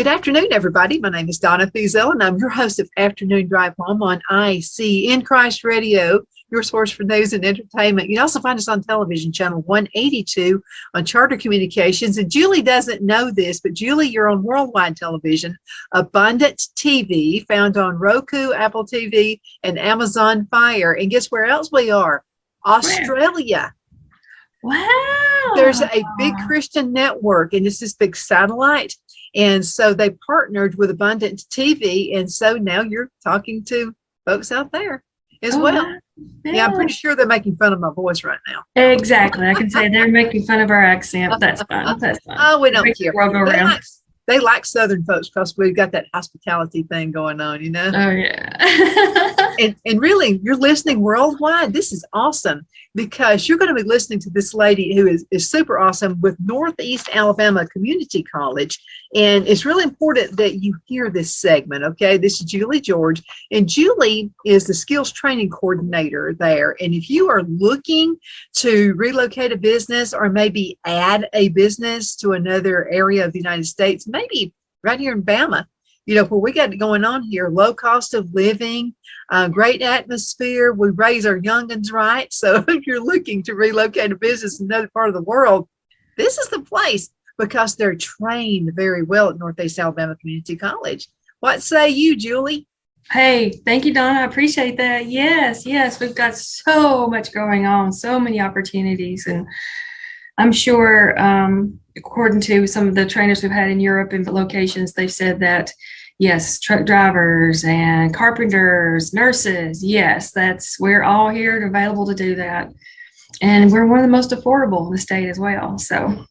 Good afternoon, everybody. My name is Donna Fiesel, and I'm your host of Afternoon Drive Home on IC in Christ Radio, your source for news and entertainment. You can also find us on television, channel 182 on Charter Communications. And Julie doesn't know this, but Julie, you're on worldwide television, Abundant TV, found on Roku, Apple TV, and Amazon Fire. And guess where else we are? Australia. Wow. There's a big Christian network, and it's this big satellite. And so they partnered with Abundant TV. And so now you're talking to folks out there as well. Wow. Yeah, I'm pretty sure they're making fun of my voice right now. Exactly. I can say they're making fun of our accent. That's fun. That's fun. Oh, we don't care. They like Southern folks because we've got that hospitality thing going on, you know? Oh, yeah. and really, you're listening worldwide. This is awesome because you're going to be listening to this lady who is super awesome with Northeast Alabama Community College. And it's really important that you hear this segment, okay? This is Julie George. And Julie is the skills training coordinator there. And if you are looking to relocate a business or maybe add a business to another area of the United States, maybe right here in Bama, you know, where we got it going on here, low cost of living, great atmosphere. We raise our youngins right. So if you're looking to relocate a business in another part of the world, this is the place because they're trained very well at Northeast Alabama Community College. What say you, Julie? Hey, thank you, Donna. I appreciate that. Yes, we've got so much going on, so many opportunities. And I'm sure, according to some of the trainers we've had in Europe and locations, they've said that, yes, truck drivers and carpenters, nurses, yes, we're all here and available to do that. And we're one of the most affordable in the state as well. So.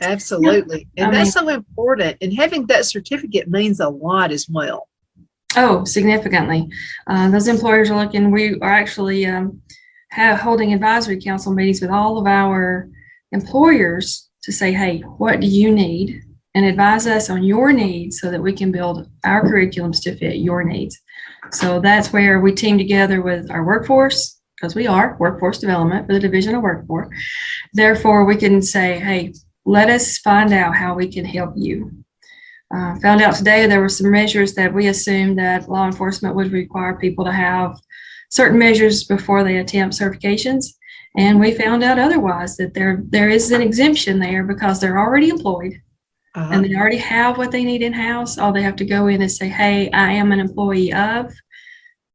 Absolutely. And that's so important. And having that certificate means a lot as well. Oh, significantly. Those employers are looking, we are actually holding advisory council meetings with all of our employers to say, hey, what do you need? And advise us on your needs so that we can build our curriculums to fit your needs. So that's where we team together with our workforce, because we are workforce development for the division of workforce. Therefore, we can say, hey, let us find out how we can help you. Found out today there were some measures that we assumed that law enforcement would require people to have certain measures before they attempt certifications. And we found out otherwise, that there is an exemption there because they're already employed and they already have what they need in-house. All they have to go in and say, hey, I am an employee of,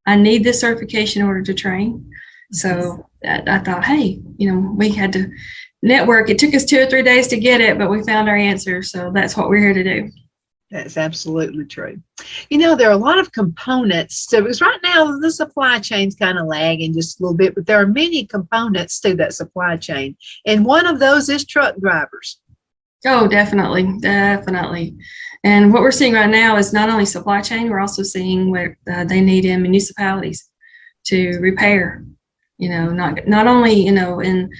I need this certification in order to train. So I thought, hey, you know, we had to network. It took us 2 or 3 days to get it, but we found our answer. So that's what we're here to do. That's absolutely true. You know, there are a lot of components. So because right now the supply chain's kind of lagging just a little bit, but there are many components to that supply chain. And one of those is truck drivers. Oh, definitely. And what we're seeing right now is not only supply chain, we're also seeing what they need in municipalities to repair, you know, not only, you know, in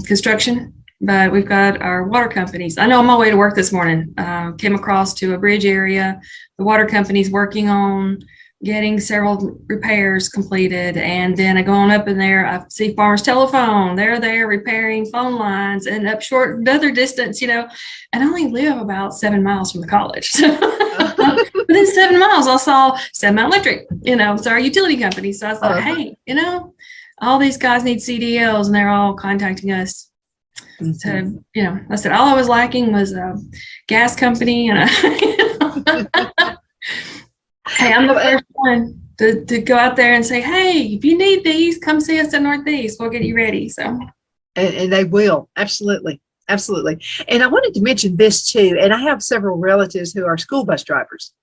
construction, but we've got our water companies. I know on my way to work this morning, came across to a bridge area. The water company's working on getting several repairs completed. And then I go on up in there, I see Farmers Telephone. They're there repairing phone lines, and up short another distance, you know, and I only live about 7 miles from the college. Within 7 miles, I saw 7 Mile Electric, you know, it's our utility company. So I thought, hey, you know, all these guys need CDLs and they're all contacting us. So, you know, I said, all I was lacking was a gas company. And hey, I'm the first one to go out there and say, hey, if you need these, come see us in Northeast. We'll get you ready. So, and they will. Absolutely. Absolutely. And I wanted to mention this too. And I have several relatives who are school bus drivers.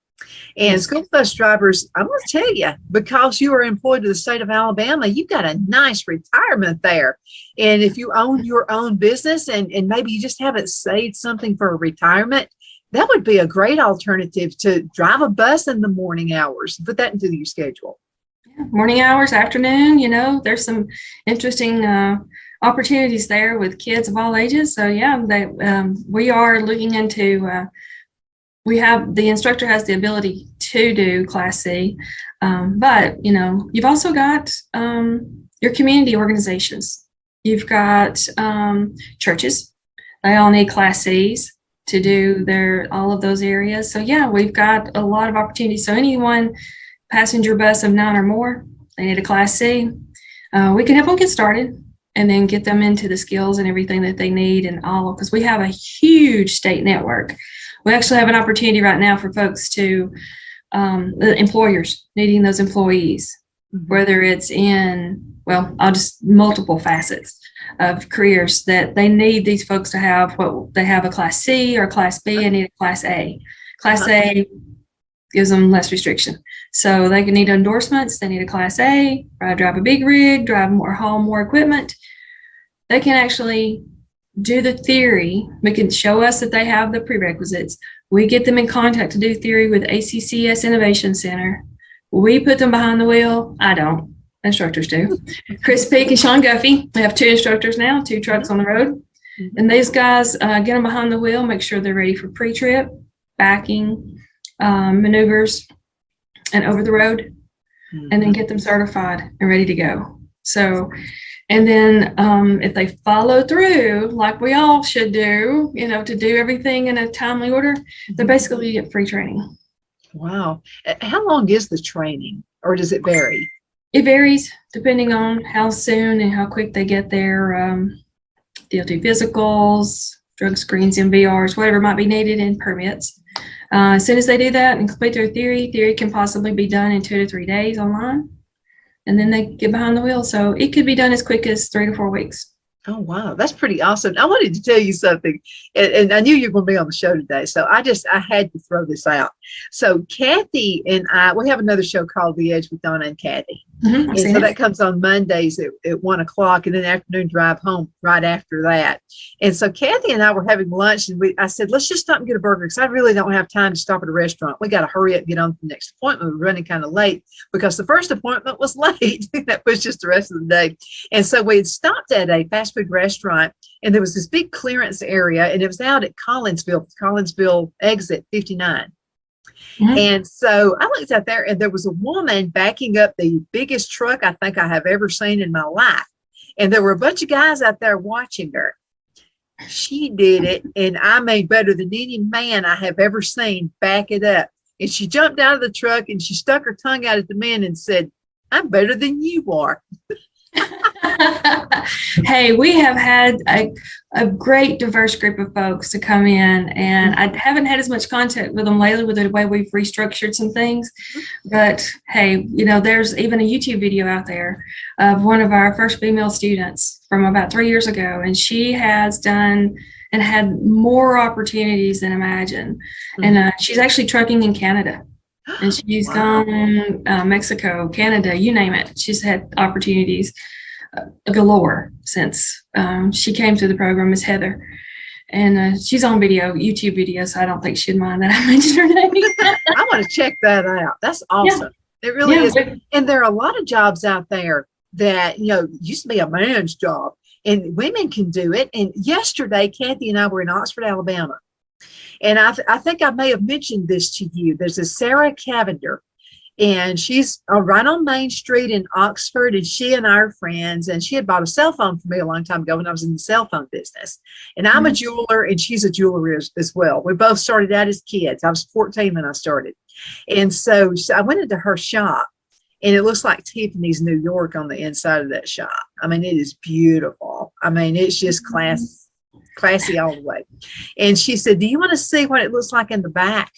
And school bus drivers, I'm going to tell you, because you are employed to the state of Alabama, you've got a nice retirement there. And if you own your own business and maybe you just haven't saved something for a retirement, that would be a great alternative to drive a bus in the morning hours. Put that into your schedule. Yeah, morning hours, afternoon, you know, there's some interesting opportunities there with kids of all ages. So yeah, we are looking into the instructor has the ability to do Class C, but you know, you've also got your community organizations. You've got churches. They all need Class Cs. to do all of those areas. So yeah, we've got a lot of opportunities. So anyone passenger bus of 9 or more, they need a Class C. We can help them get started and then get them into the skills and everything that they need, and all, because we have a huge state network. We actually have an opportunity right now for folks to, the employers needing those employees, whether it's in, I'll just multiple facets of careers that they need these folks to have. What they have, a Class C or a Class B, and need a Class A. Class A gives them less restriction. So they can need endorsements. They need a Class A, drive a big rig, haul more equipment. They can actually do the theory. We can show us that they have the prerequisites. We get them in contact to do theory with ACCS Innovation Center. We put them behind the wheel. I don't. Instructors do. Chris Peak and Sean Guffey. We have 2 instructors now, 2 trucks on the road. And these guys get them behind the wheel, make sure they're ready for pre-trip, backing, maneuvers, and over the road, and then get them certified and ready to go. So, and then if they follow through like we all should do, to do everything in a timely order, they basically get free training. Wow. How long is the training, or does it vary? It varies depending on how soon and how quick they get their DLT physicals, drug screens, MVRs, whatever might be needed, and permits. As soon as they do that and complete their theory can possibly be done in 2 to 3 days online, and then they get behind the wheel. So it could be done as quick as 3 to 4 weeks. Oh, wow. That's pretty awesome. I wanted to tell you something, and I knew you were going to be on the show today, so I had to throw this out. So Kathy and we have another show called The Edge with Donna and Kathy. And so that comes on Mondays at 1 o'clock, and then afternoon drive home right after that. And so Kathy and I were having lunch, and I said, let's just stop and get a burger, because I really don't have time to stop at a restaurant. We got to hurry up and get on to the next appointment. We're running kind of late because the first appointment was late. That was just the rest of the day. And so we had stopped at a fast food restaurant, and there was this big clearance area, and it was out at Collinsville exit 59. And so I looked out there, and there was a woman backing up the biggest truck I think I have ever seen in my life. And there were a bunch of guys out there watching her. She did it, and I made better than any man I have ever seen back it up. And she jumped out of the truck, and she stuck her tongue out at the men and said, I'm better than you are. Hey, we have had a great diverse group of folks to come in, and I haven't had as much contact with them lately with the way we've restructured some things. But hey, there's even a YouTube video out there of one of our first female students from about 3 years ago, and she has done and had more opportunities than imagined. And she's actually trucking in Canada. And she's gone Mexico, Canada, you name it. She's had opportunities galore since she came through the program, Miss Heather. And she's on YouTube video, so I don't think she'd mind that I mentioned her name. I want to check that out. That's awesome. Yeah. It really is. And there are a lot of jobs out there that, used to be a man's job, and women can do it. And yesterday, Kathy and I were in Oxford, Alabama. And I think I may have mentioned this to you. There's a Sarah Cavender, and she's right on Main Street in Oxford, and she and our friends, and she had bought a cell phone for me a long time ago when I was in the cell phone business. And I'm a jeweler, and she's a jeweler as well. We both started out as kids. I was 14 when I started. And so I went into her shop, and it looks like Tiffany's New York on the inside of that shop. I mean, it is beautiful. I mean, it's just classy all the way. And she said, do you want to see what it looks like in the back?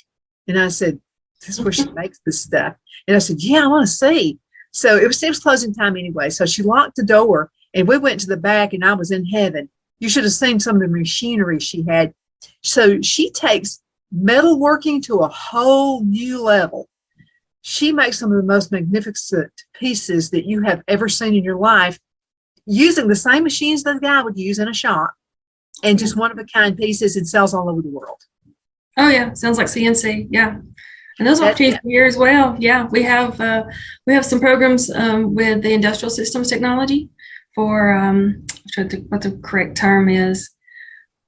And I said, this is where she makes this stuff. And I said, yeah, I want to see. So it was closing time anyway. So she locked the door, and we went to the back, and I was in heaven. You should have seen some of the machinery she had. So she takes metalworking to a whole new level. She makes some of the most magnificent pieces that you have ever seen in your life, using the same machines that the guy would use in a shop, and just one-of-a-kind pieces, and sells all over the world. Oh, yeah. Sounds like CNC. Yeah. And those opportunities here as well. Yeah. We have some programs with the industrial systems technology for, what the correct term is.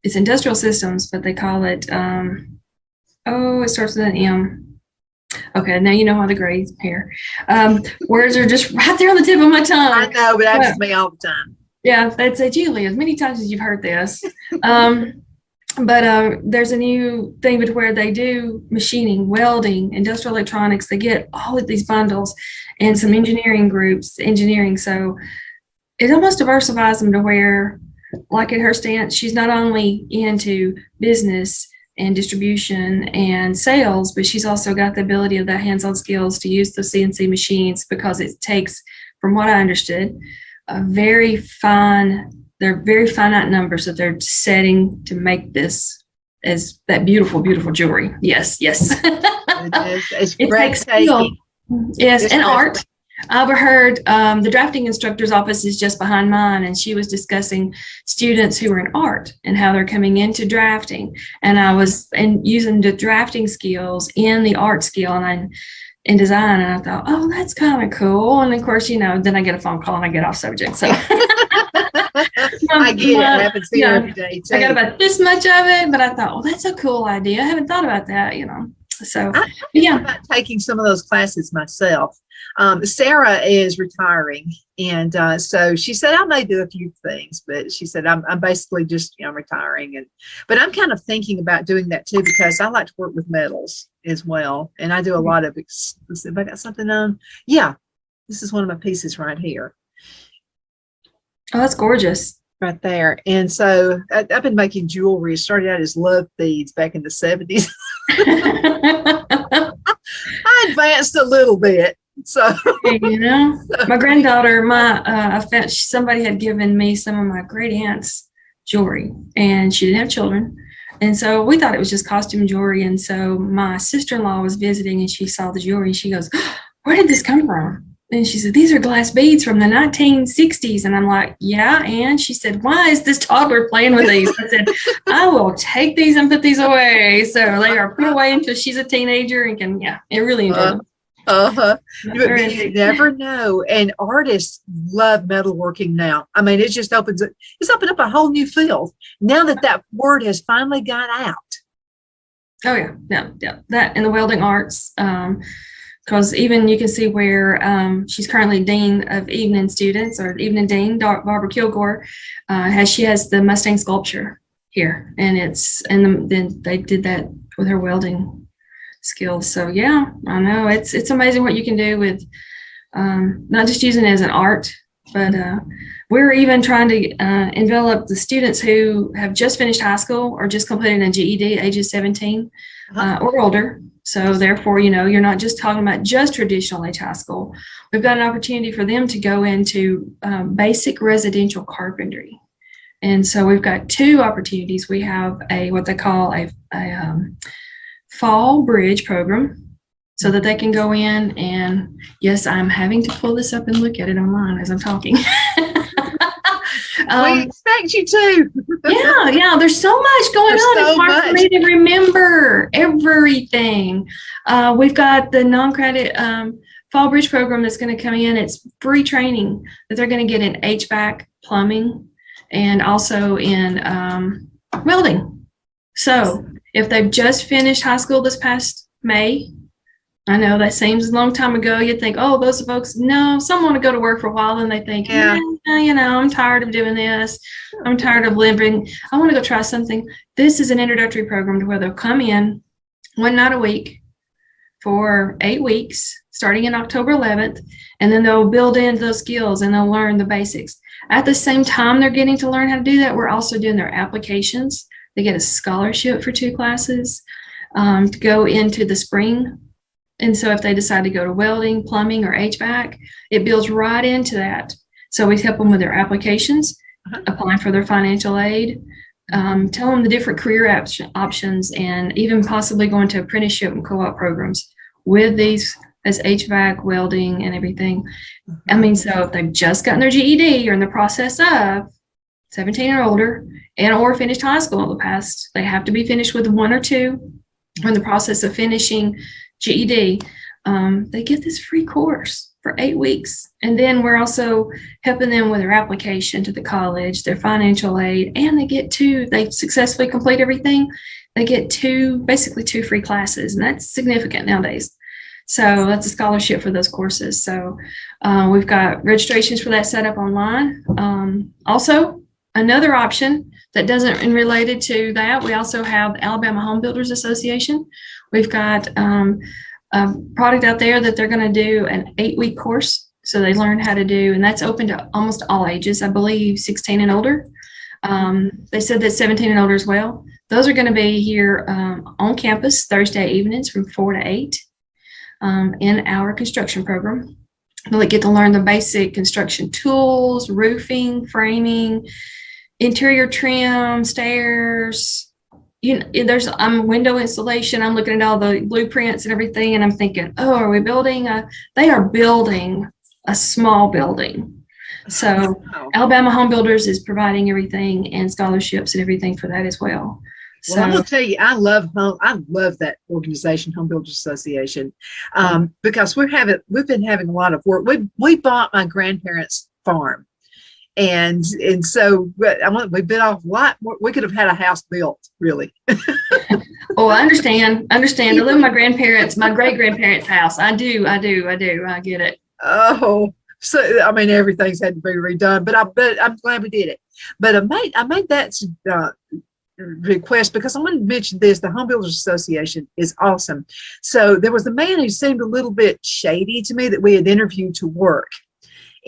It's industrial systems, but they call it, it starts with an M. Okay, now you know how the grades here. Words are just right there on the tip of my tongue. I know, but that happens to me all the time. Yeah, they'd say, Julie, as many times as you've heard this. But there's a new thing with where they do machining, welding, industrial electronics. They get all of these bundles and some engineering groups, engineering. So it almost diversifies them to where, like at her stance, she's not only into business and distribution and sales, but she's also got the ability of that hands-on skills to use the CNC machines, because it takes, from what I understood, they're very finite numbers that they're setting to make this as that beautiful, beautiful jewelry. Yes, yes. It's It takes skill. breathtaking. Yes, It's and breath- art. I overheard the drafting instructor's office is just behind mine, and she was discussing students who are in art and how they're coming into drafting. And I was using the drafting skills in the art skill and in design. And I thought, oh, that's kind of cool. And of course, then I get a phone call and I get off subject. So I get it. It happens here every day too. I got about this much of it, but I thought, well, that's a cool idea. I haven't thought about that, So I yeah, about taking some of those classes myself. Sarah is retiring, and so she said I may do a few things, but she said I'm basically just retiring, but I'm kind of thinking about doing that too, because I like to work with metals as well, and I do a lot of. If I got something on, yeah, this is one of my pieces right here, oh, that's gorgeous. right there, and so I've been making jewelry. It started out as love beads back in the 70s. I advanced a little bit. So my granddaughter, somebody had given me some of my great aunt's jewelry, and she didn't have children, and so we thought it was just costume jewelry. And so my sister-in-law was visiting, and she saw the jewelry, and she goes, "Where did this come from?" And she said, "These are glass beads from the 1960s." And I'm like, "Yeah." And she said, "Why is this toddler playing with these?" I said, "I will take these and put these away." So they are put away until she's a teenager and can, it really enjoy them. You never know. And artists love metalworking now. I mean, it just opened up a whole new field now that word has finally got out. Oh yeah. That and the welding arts. Because even you can see where she's currently dean of evening students, or evening dean, Barbara Kilgore, she has the Mustang sculpture here, and then they did that with her welding skills. So yeah, I know it's amazing what you can do with not just using it as an art, but we're even trying to envelop the students who have just finished high school or just completed a GED, ages 17 or older. So therefore, you're not just talking about just traditional age high school. We've got an opportunity for them to go into basic residential carpentry. And so we've got two opportunities. We have what they call a fall bridge program, so that they can go in, and yes, I'm having to pull this up and look at it online as I'm talking. We expect you to. yeah. There's so much going on. It's hard for me to remember everything. We've got the non-credit fall bridge program that's going to come in. It's free training that they're going to get in HVAC, plumbing, and also in welding. So if they've just finished high school this past May, I know that seems a long time ago. You'd think, oh, those folks, no, some want to go to work for a while, and they think, I'm tired of doing this. I'm tired of living. I want to go try something. This is an introductory program to where they'll come in one night a week for 8 weeks, starting in October 11th, and then they'll build in those skills and they'll learn the basics. At the same time they're getting to learn how to do that, we're also doing their applications. They get a scholarship for 2 classes to go into the spring. And so if they decide to go to welding, plumbing, or HVAC, it builds right into that. So we help them with their applications, applying for their financial aid, tell them the different career options, and even possibly going to apprenticeship and co-op programs with these as HVAC, welding, and everything. I mean, so if they've just gotten their GED or in the process of 17 or older, and or finished high school in the past, they have to be finished with 1 or 2, or in the process of finishing GED, they get this free course for 8 weeks. And then we're also helping them with their application to the college, their financial aid, and they successfully complete everything. They get basically 2 free classes, and that's significant nowadays. So that's a scholarship for those courses. So we've got registrations for that set up online. Also, another option that doesn't, and related to that, we also have the Alabama Home Builders Association. We've got a product out there that they're going to do an 8-week course. So they learn how to do, and that's open to almost all ages, I believe 16 and older. They said that 17 and older as well. Those are going to be here on campus Thursday evenings from 4 to 8 in our construction program. They'll get to learn the basic construction tools, roofing, framing, interior trim, stairs. There's window installation. I'm looking at all the blueprints and everything, and I'm thinking, oh, are we building they are building a small building. So Alabama Home Builders is providing everything and scholarships and everything for that as well. Well, So I'm gonna tell you, I love that organization, Home Builders Association, because we've been having a lot of work. We bought my grandparents' farm, and so we bit off a lot more. We could have had a house built, really. oh, I understand. I live in my great grandparents' house. I do. I get it. Oh, so I mean, everything's had to be redone, but I'm glad we did it. But I made that request because I wanted to mention this. The Home Builders Association is awesome. So there was a man who seemed a little bit shady to me that we had interviewed to work.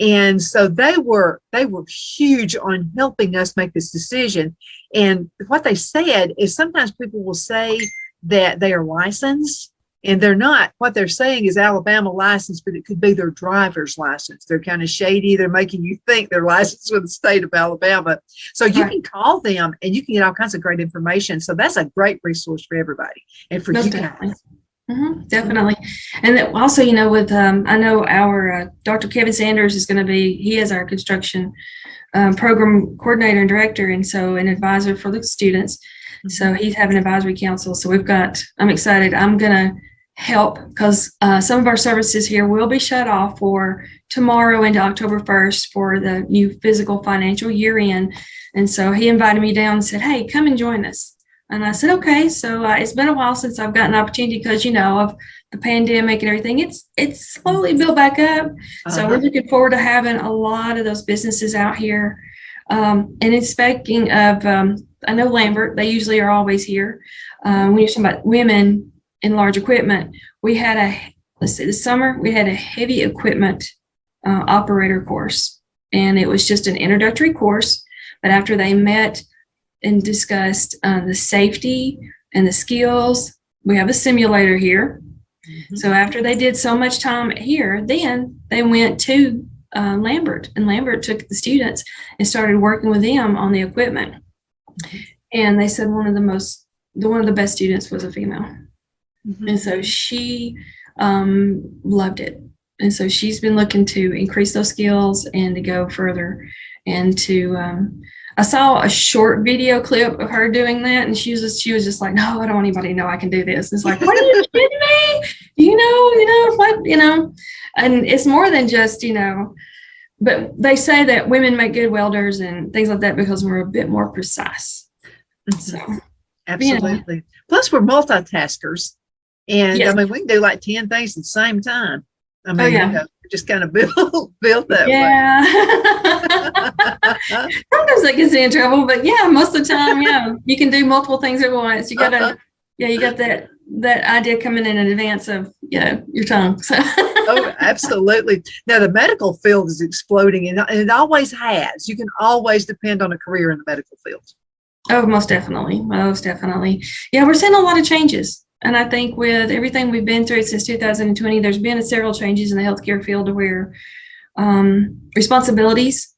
And so they were huge on helping us make this decision. And what they said is sometimes people will say that they are licensed, and they're not. What they're saying is Alabama license, but it could be their driver's license. They're kind of shady. They're making you think they're licensed with the state of Alabama. So you can call them and you can get all kinds of great information. So that's a great resource for everybody and for you guys. Definitely. And then also, with I know our Dr. Kevin Sanders is going to he is our construction program coordinator and director, and so an advisor for the students. So he's having an advisory council. So I'm excited. I'm going to help because some of our services here will be shut off for tomorrow into October 1st for the new fiscal financial year end. And so he invited me down and said, hey, come and join us. And I said, okay. So it's been a while since I've gotten an opportunity because, of the pandemic and everything. It's slowly built back up. So we're looking forward to having a lot of those businesses out here. And speaking of, I know Lambert, they usually are always here. When you're talking about women in large equipment, we had this summer, we had a heavy equipment operator course. And it was just an introductory course. But after they met and discussed the safety and the skills, we have a simulator here. So after they did so much time here, then they went to Lambert, and Lambert took the students and started working with them on the equipment. And they said one of the best students was a female. And so she loved it. And so she's been looking to increase those skills and to go further and to I saw a short video clip of her doing that, and she was just like, no, I don't want anybody to know I can do this. And it's like, what are you kidding me? And it's more than just, but they say that women make good welders and things like that because we're a bit more precise. So, absolutely. Plus we're multitaskers, and yes. I mean, we can do like 10 things at the same time. I mean, we're just kind of built that way. Sometimes that gets you in trouble, but most of the time, you can do multiple things at once. You gotta, you got that idea coming in advance of your tongue. So. Oh, absolutely. Now the medical field is exploding, and it always has. You can always depend on a career in the medical field. Oh, most definitely. Most definitely. Yeah, we're seeing a lot of changes. And I think with everything we've been through since 2020, there's been several changes in the healthcare field to where responsibilities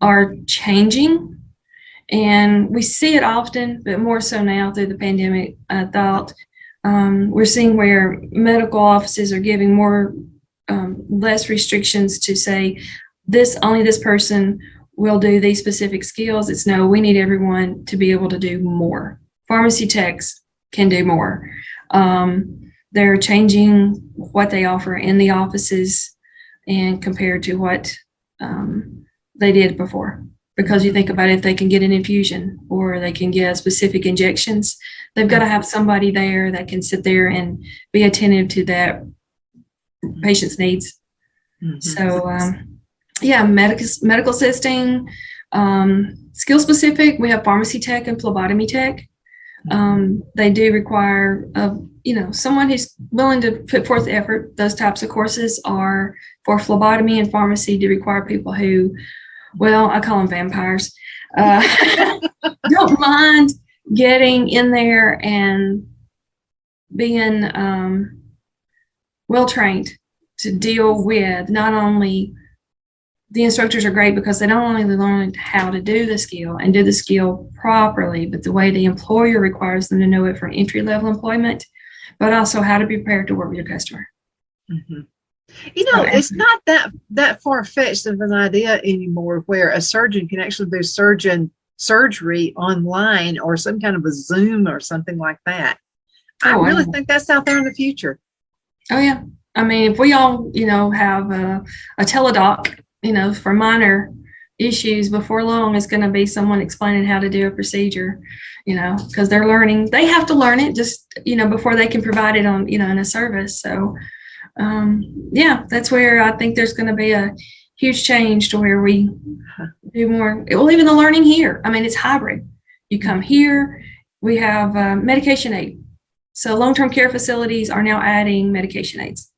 are changing. And we see it often, but more so now through the pandemic. I thought we're seeing where medical offices are giving less restrictions to say only this person will do these specific skills. It's no, we need everyone to be able to do more. Pharmacy techs can do more. They're changing what they offer in the offices and compared to what they did before. Because you think about it, if they can get an infusion or they can get specific injections, they've got to have somebody there that can sit there and be attentive to that patient's needs. So, medical assisting, Skill specific, we have pharmacy tech and phlebotomy tech. They do require, someone who's willing to put forth effort. Those types of courses are for phlebotomy and pharmacy to require people who, well, I call them vampires, don't mind getting in there and being well trained to deal with. Not only the instructors are great because they not only learn how to do the skill and do the skill properly, but the way the employer requires them to know it for entry-level employment, but also how to be prepared to work with your customer. Mm-hmm. It's not that far-fetched of an idea anymore where a surgeon can actually do surgery online or some kind of a Zoom or something like that. I really think that's out there in the future. Oh, yeah. I mean, if we all, have a teledoc, for minor issues, before long, it's going to be someone explaining how to do a procedure, because they have to learn it just, before they can provide it on, in a service. So, that's where I think there's going to be a huge change to where we do more. Well, even the learning here, I mean, it's hybrid. You come here, we have medication aid. So long-term care facilities are now adding medication aids.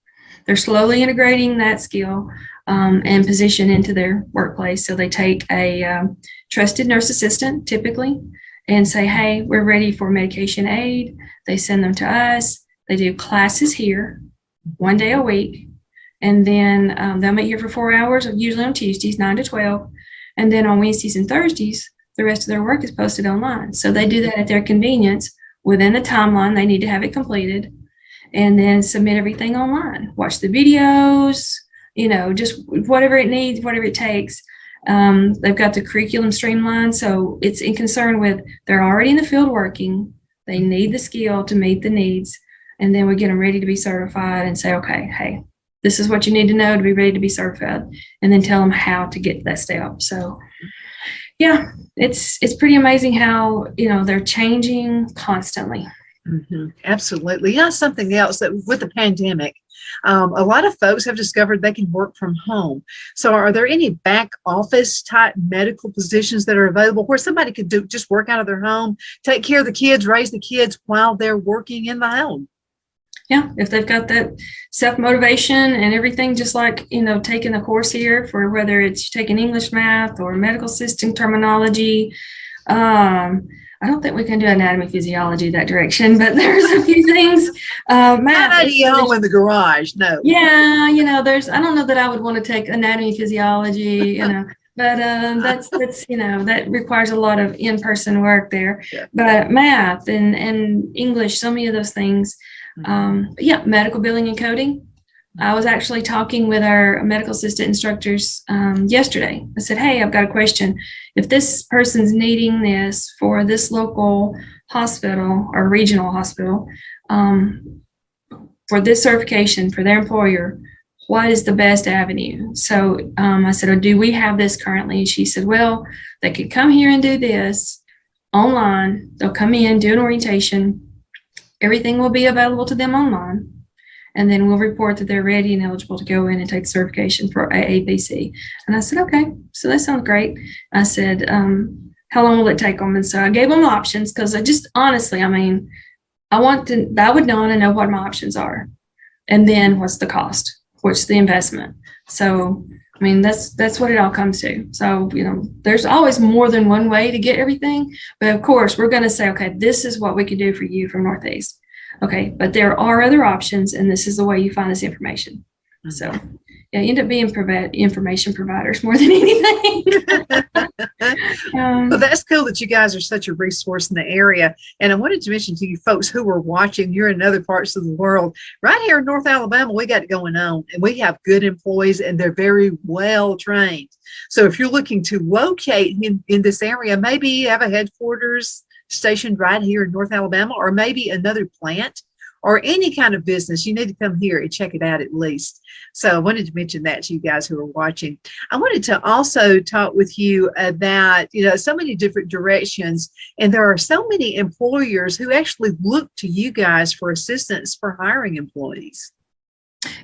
They're slowly integrating that skill and position into their workplace. So they take a trusted nurse assistant typically and say, hey, we're ready for medication aid. They send them to us. They do classes here 1 day a week. And then they'll meet here for 4 hours, usually on Tuesdays, 9 to 12. And then on Wednesdays and Thursdays, the rest of their work is posted online. So they do that at their convenience within the timeline. They need to have it completed and then submit everything online. Watch the videos, just whatever it needs, whatever it takes. They've got the curriculum streamlined. So it's in concern with they're already in the field working. They need the skill to meet the needs. And then we get them ready to be certified and say, okay, hey, this is what you need to know to be ready to be certified, and then tell them how to get that step. So yeah, it's pretty amazing how, they're changing constantly. Mm-hmm. Absolutely. Something else that with the pandemic, a lot of folks have discovered they can work from home. So are there any back office type medical positions that are available where somebody could just work out of their home, take care of the kids, raise the kids while they're working in the home? Yeah, if they've got that self-motivation and everything, just like, taking a course here for whether it's taking English, math, or medical system terminology. I don't think we can do anatomy, physiology that direction, but there's a few things. Math. Not home in the garage, no. Yeah, I don't know that I would want to take anatomy, physiology, but that's that requires a lot of in-person work there. Yeah. But math and English, so many of those things. Medical billing and coding. I was actually talking with our medical assistant instructors yesterday. I said, hey, I've got a question. If this person's needing this for this local hospital or regional hospital for this certification for their employer, what is the best avenue? So I said, do we have this currently? And she said, well, they could come here and do this online. They'll come in, do an orientation. Everything will be available to them online. And then we'll report that they're ready and eligible to go in and take certification for AAPC. And I said, okay, so that sounds great. I said, how long will it take them? And so I gave them options because I just honestly, I would want to know what my options are. And then what's the cost? What's the investment? So, that's what it all comes to. So, there's always more than one way to get everything. But of course, we're going to say, okay, this is what we can do for you from Northeast. Okay, but there are other options, and this is the way you find this information. So, you end up being information providers more than anything. Well, that's cool that you guys are such a resource in the area. And I wanted to mention to you folks who are watching, you're in other parts of the world. Right here in North Alabama, we got it going on, and we have good employees, and they're very well trained. So if you're looking to locate in this area, maybe you have a headquarters stationed right here in North Alabama, or maybe another plant or any kind of business, you need to come here and check it out at least. So I wanted to mention that to you guys who are watching. I wanted to also talk with you about, so many different directions, and there are so many employers who actually look to you guys for assistance for hiring employees.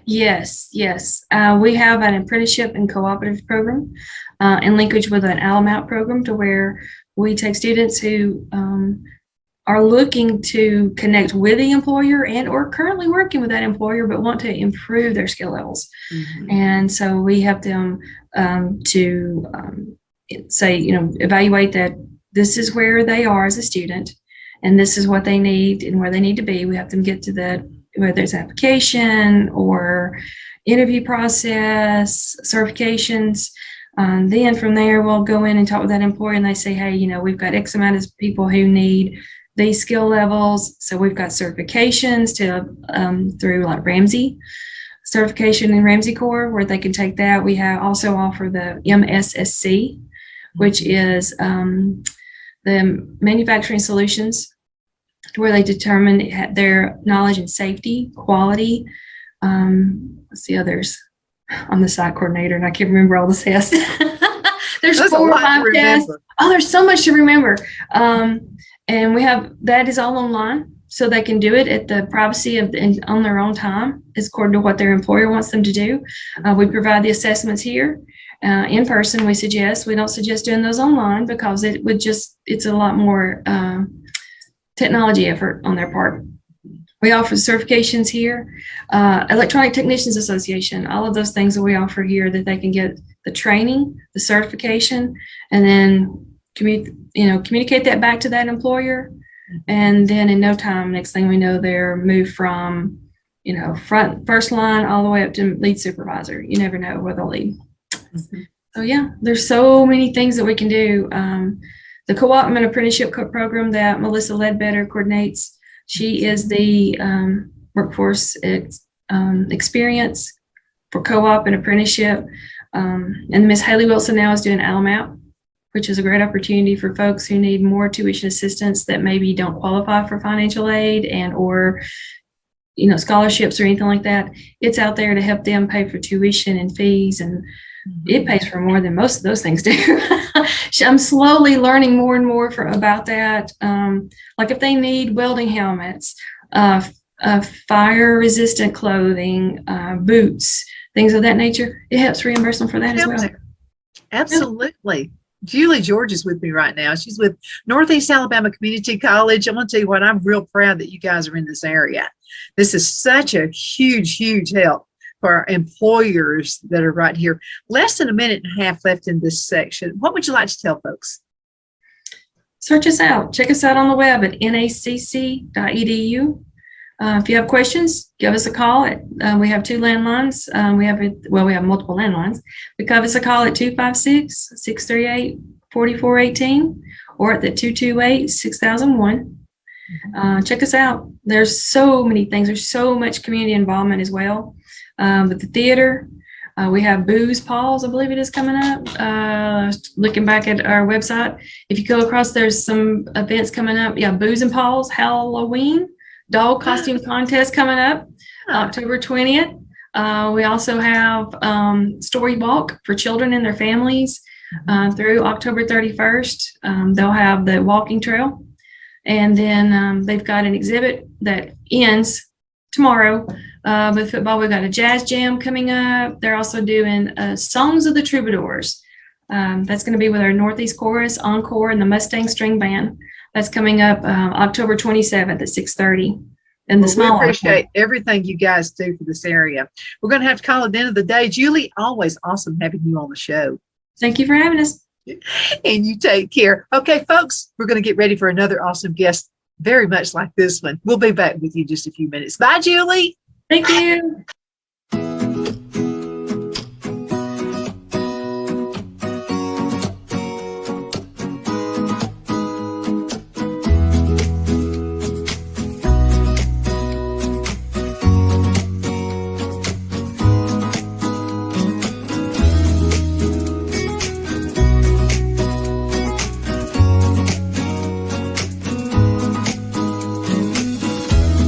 Yes, yes. We have an apprenticeship and cooperative program in linkage with an Alamount program to where we take students who are looking to connect with the employer and or currently working with that employer but want to improve their skill levels. And so we help them to say, evaluate that this is where they are as a student and this is what they need and where they need to be. We have them get to the, whether it's application or interview process, certifications. Then from there, we'll go in and talk with that employer and they say, hey, we've got X amount of people who need these skill levels. So we've got certifications to through like Ramsey certification in Ramsey Corps where they can take that. We also offer the MSSC, which is the manufacturing solutions where they determine their knowledge and safety, quality. What's the others? I'm the site coordinator and I can't remember all the tests. There's 4 or 5 tests. Oh, there's so much to remember. And we have, that is all online. So they can do it at the privacy of on their own time, as according to what their employer wants them to do. We provide the assessments here in person. We don't suggest doing those online because it's a lot more technology effort on their part. We offer certifications here, Electronic Technicians Association, all of those things that we offer here that they can get the training, the certification, and then communicate that back to that employer. And then in no time, next thing we know, they're moved from, first line all the way up to lead supervisor. You never know where they'll lead. So yeah, there's so many things that we can do. The co-opment apprenticeship program that Melissa Ledbetter coordinates, she is the workforce experience for co-op and apprenticeship. And Miss Haley Wilson now is doing Alamount, which is a great opportunity for folks who need more tuition assistance that maybe don't qualify for financial aid and or scholarships or anything like that. It's out there to help them pay for tuition and fees, and it pays for more than most of those things do. I'm slowly learning more and more about that. Like if they need welding helmets, fire resistant clothing, boots, things of that nature, it helps reimburse them for that as well. Absolutely. Julie George is with me right now. She's with Northeast Alabama Community College. I'm going to tell you what, I'm real proud that you guys are in this area. This is such a huge, huge help for our employers that are right here. Less than a minute and a half left in this section. What would you like to tell folks? Search us out. Check us out on the web at nacc.edu. If you have questions, give us a call. We have 2 landlines. We have multiple landlines. Give us a call at 256-638-4418 or at the 228-6001. Check us out. There's so many things. There's so much community involvement as well. With the theater, we have Booze Paws, I believe it is coming up. Looking back at our website, if you go across, there's some events coming up. Yeah, Booze and Paws Halloween dog costume contest coming up October 20th. We also have Story Walk for children and their families through October 31st. They'll have the walking trail, and then they've got an exhibit that ends tomorrow with football. We've got a jazz jam coming up. They're also doing Songs of the Troubadours. That's going to be with our Northeast Chorus, Encore, and the Mustang String Band. That's coming up October 27th at 6:30. And we appreciate everything you guys do for this area. We're going to have to call it the end of the day. Julie, always awesome having you on the show. Thank you for having us. And you take care. Okay, folks, we're going to get ready for another awesome guest, very much like this one. We'll be back with you in just a few minutes. Bye, Julie. Thank you.